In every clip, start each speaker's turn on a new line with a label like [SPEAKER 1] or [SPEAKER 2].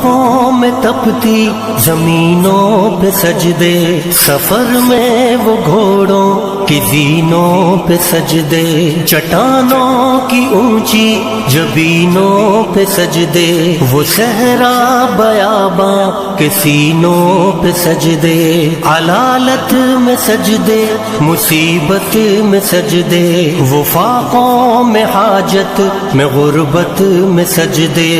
[SPEAKER 1] دھوپوں میں تپتی زمینوں پہ سجدے، سفر میں وہ گھوڑوں کی زینوں پہ سجدے، چٹانوں کی اونچی جبینوں پہ سجدے، وہ صحرا بیاباں کے سینوں پہ سجدے، علالت میں سجدے، مصیبت میں سجدے، وہ فاقوں میں حاجت میں غربت میں سجدے،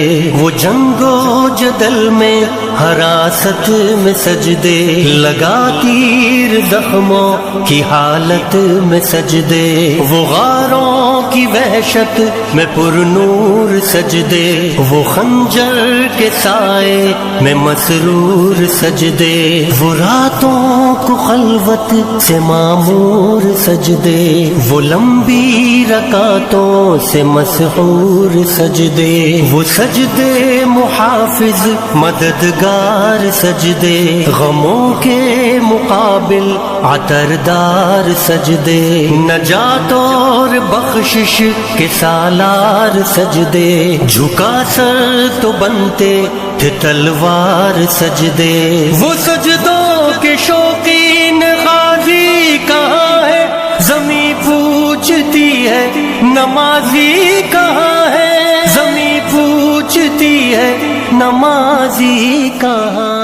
[SPEAKER 1] وہ جنگ و جدل میں حراست میں سجدے، لگا تیر زخموں کی حالت میں سجدے، وہ غاروں کی وحشت میں پرنور سجدے، وہ خنجر کے سائے میں مسرور سجدے، وہ راتوں کو خلوت سے معمور سجدے، وہ لمبی رکعتوں سے مسحور سجدے، وہ سجدے محافظ مددگار سجدے، غموں کے مقابل عطردار سجدے، نجات اور بخشش کے سالار سجدے، جھکا سر تو بنتے تھے تلوار سجدے، وہ سجدوں کے شوقین غازی کہاں ہے، زمیں پوچھتی ہے نمازی کہاں ہے، زمیں پوچھتی ہے نمازی کہاں